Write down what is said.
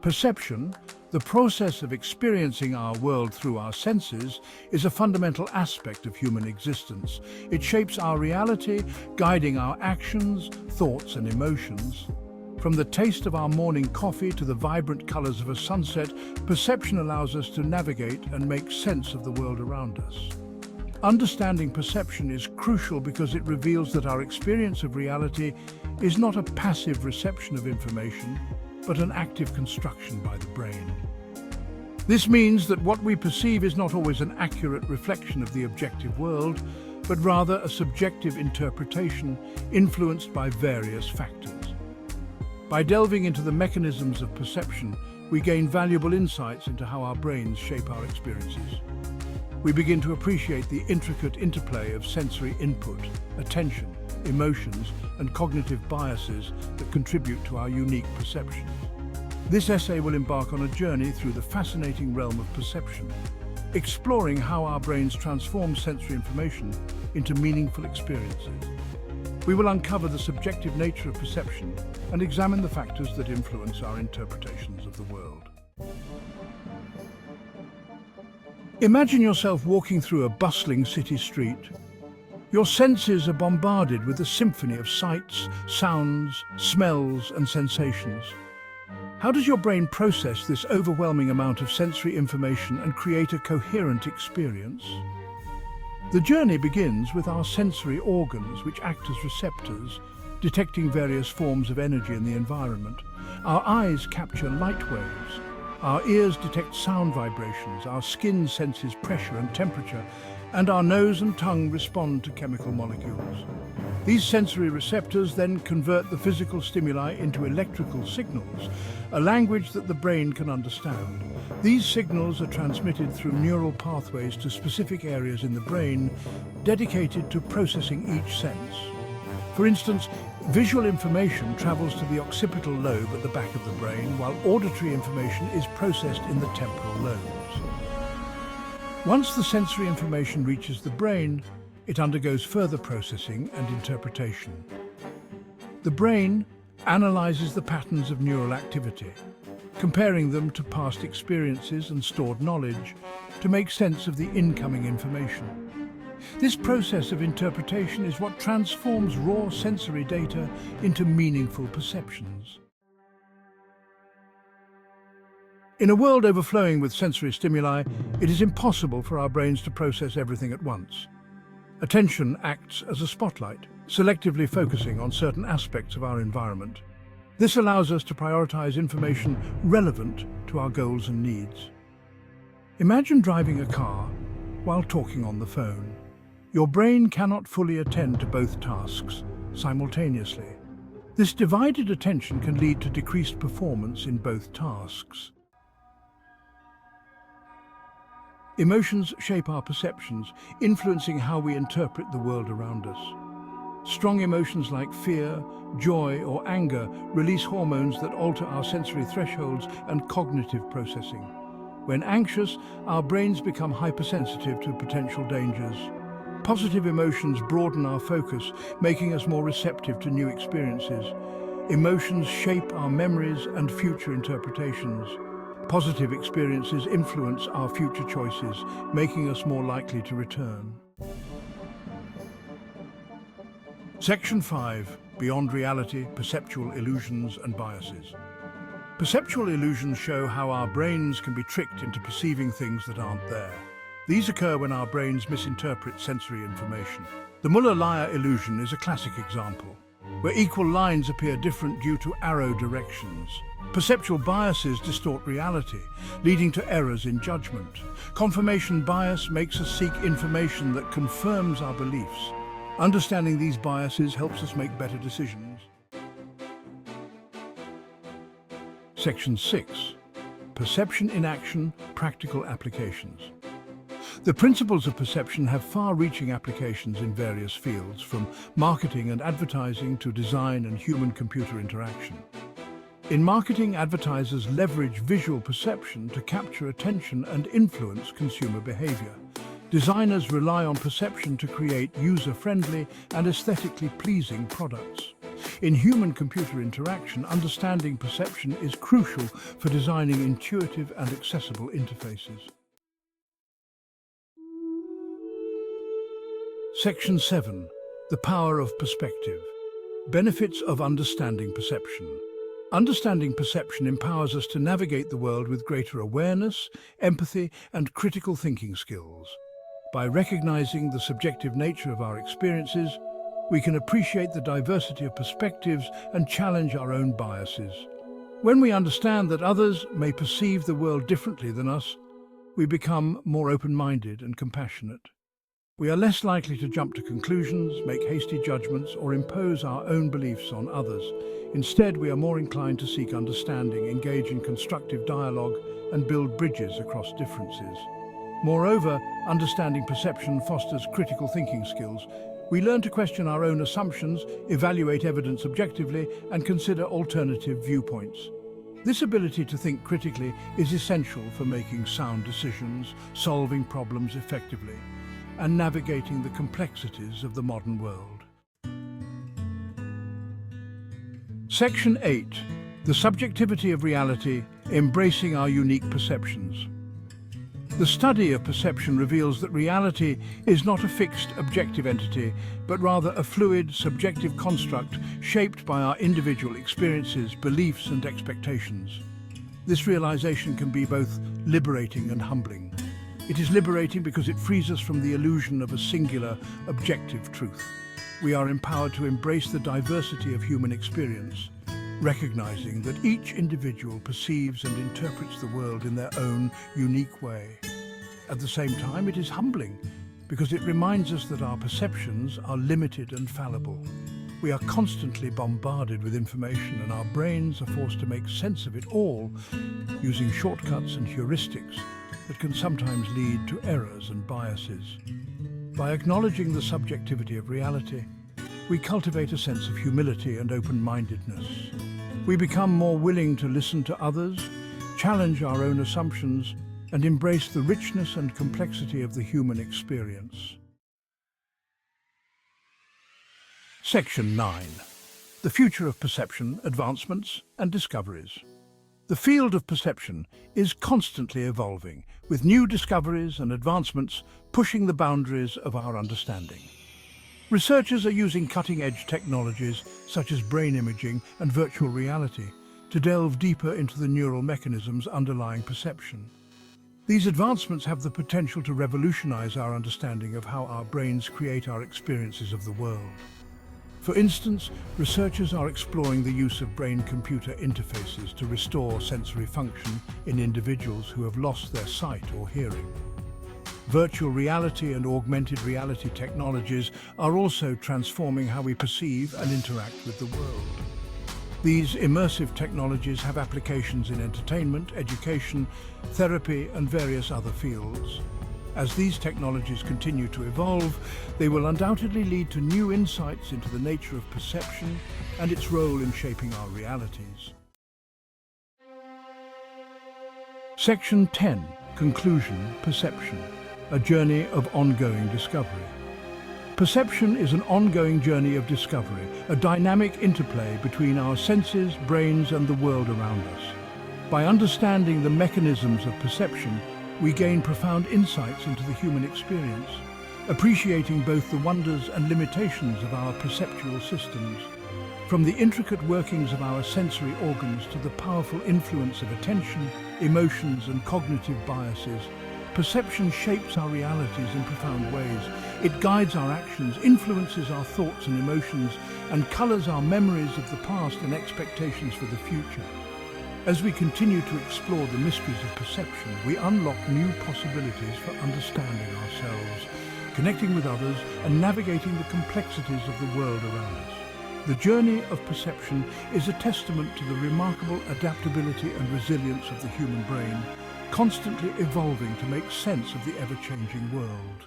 Perception, the process of experiencing our world through our senses, is a fundamental aspect of human existence. It shapes our reality, guiding our actions, thoughts, and emotions. From the taste of our morning coffee to the vibrant colors of a sunset, perception allows us to navigate and make sense of the world around us. Understanding perception is crucial because it reveals that our experience of reality is not a passive reception of information, but an active construction by the brain. This means that what we perceive is not always an accurate reflection of the objective world, but rather a subjective interpretation influenced by various factors. By delving into the mechanisms of perception, we gain valuable insights into how our brains shape our experiences. We begin to appreciate the intricate interplay of sensory input, attention, emotions, and cognitive biases that contribute to our unique perceptions. This essay will embark on a journey through the fascinating realm of perception, exploring how our brains transform sensory information into meaningful experiences. We will uncover the subjective nature of perception and examine the factors that influence our interpretations of the world. Imagine yourself walking through a bustling city street. Your senses are bombarded with a symphony of sights, sounds, smells, and sensations. How does your brain process this overwhelming amount of sensory information and create a coherent experience? The journey begins with our sensory organs, which act as receptors, detecting various forms of energy in the environment. Our eyes capture light waves. Our ears detect sound vibrations, our skin senses pressure and temperature, and our nose and tongue respond to chemical molecules. These sensory receptors then convert the physical stimuli into electrical signals, a language that the brain can understand. These signals are transmitted through neural pathways to specific areas in the brain, dedicated to processing each sense. For instance, visual information travels to the occipital lobe at the back of the brain, while auditory information is processed in the temporal lobes. Once the sensory information reaches the brain, it undergoes further processing and interpretation. The brain analyzes the patterns of neural activity, comparing them to past experiences and stored knowledge to make sense of the incoming information. This process of interpretation is what transforms raw sensory data into meaningful perceptions. In a world overflowing with sensory stimuli, it is impossible for our brains to process everything at once. Attention acts as a spotlight, selectively focusing on certain aspects of our environment. This allows us to prioritize information relevant to our goals and needs. Imagine driving a car while talking on the phone. Your brain cannot fully attend to both tasks simultaneously. This divided attention can lead to decreased performance in both tasks. Emotions shape our perceptions, influencing how we interpret the world around us. Strong emotions like fear, joy, or anger release hormones that alter our sensory thresholds and cognitive processing. When anxious, our brains become hypersensitive to potential dangers. Positive emotions broaden our focus, making us more receptive to new experiences. Emotions shape our memories and future interpretations. Positive experiences influence our future choices, making us more likely to return. Section 5. Beyond reality, perceptual illusions and biases. Perceptual illusions show how our brains can be tricked into perceiving things that aren't there. These occur when our brains misinterpret sensory information. The Muller-Lyer illusion is a classic example, where equal lines appear different due to arrow directions. Perceptual biases distort reality, leading to errors in judgment. Confirmation bias makes us seek information that confirms our beliefs. Understanding these biases helps us make better decisions. Section 6. Perception in action, practical applications. The principles of perception have far-reaching applications in various fields, from marketing and advertising to design and human-computer interaction. In marketing, advertisers leverage visual perception to capture attention and influence consumer behavior. Designers rely on perception to create user-friendly and aesthetically pleasing products. In human-computer interaction, understanding perception is crucial for designing intuitive and accessible interfaces. Section 7. The power of perspective. Benefits of understanding perception. Understanding perception empowers us to navigate the world with greater awareness, empathy, and critical thinking skills. By recognizing the subjective nature of our experiences, we can appreciate the diversity of perspectives and challenge our own biases. When we understand that others may perceive the world differently than us, we become more open-minded and compassionate. We are less likely to jump to conclusions, make hasty judgments, or impose our own beliefs on others. Instead, we are more inclined to seek understanding, engage in constructive dialogue, and build bridges across differences. Moreover, understanding perception fosters critical thinking skills. We learn to question our own assumptions, evaluate evidence objectively, and consider alternative viewpoints. This ability to think critically is essential for making sound decisions, solving problems effectively, and navigating the complexities of the modern world. Section 8. The subjectivity of reality, embracing our unique perceptions. The study of perception reveals that reality is not a fixed, objective entity, but rather a fluid, subjective construct shaped by our individual experiences, beliefs, and expectations. This realization can be both liberating and humbling. It is liberating because it frees us from the illusion of a singular, objective truth. We are empowered to embrace the diversity of human experience, recognizing that each individual perceives and interprets the world in their own unique way. At the same time, it is humbling because it reminds us that our perceptions are limited and fallible. We are constantly bombarded with information, and our brains are forced to make sense of it all using shortcuts and heuristics that can sometimes lead to errors and biases. By acknowledging the subjectivity of reality, we cultivate a sense of humility and open-mindedness. We become more willing to listen to others, challenge our own assumptions, and embrace the richness and complexity of the human experience. Section 9. The future of perception, advancements, and discoveries. The field of perception is constantly evolving, with new discoveries and advancements pushing the boundaries of our understanding. Researchers are using cutting-edge technologies such as brain imaging and virtual reality to delve deeper into the neural mechanisms underlying perception. These advancements have the potential to revolutionize our understanding of how our brains create our experiences of the world. For instance, researchers are exploring the use of brain-computer interfaces to restore sensory function in individuals who have lost their sight or hearing. Virtual reality and augmented reality technologies are also transforming how we perceive and interact with the world. These immersive technologies have applications in entertainment, education, therapy, and various other fields. As these technologies continue to evolve, they will undoubtedly lead to new insights into the nature of perception and its role in shaping our realities. Section 10. Conclusion, Perception. A journey of ongoing discovery. Perception is an ongoing journey of discovery, a dynamic interplay between our senses, brains, and the world around us. By understanding the mechanisms of perception, we gain profound insights into the human experience, appreciating both the wonders and limitations of our perceptual systems. From the intricate workings of our sensory organs to the powerful influence of attention, emotions, and cognitive biases, perception shapes our realities in profound ways. It guides our actions, influences our thoughts and emotions, and colors our memories of the past and expectations for the future. As we continue to explore the mysteries of perception, we unlock new possibilities for understanding ourselves, connecting with others, and navigating the complexities of the world around us. The journey of perception is a testament to the remarkable adaptability and resilience of the human brain, constantly evolving to make sense of the ever-changing world.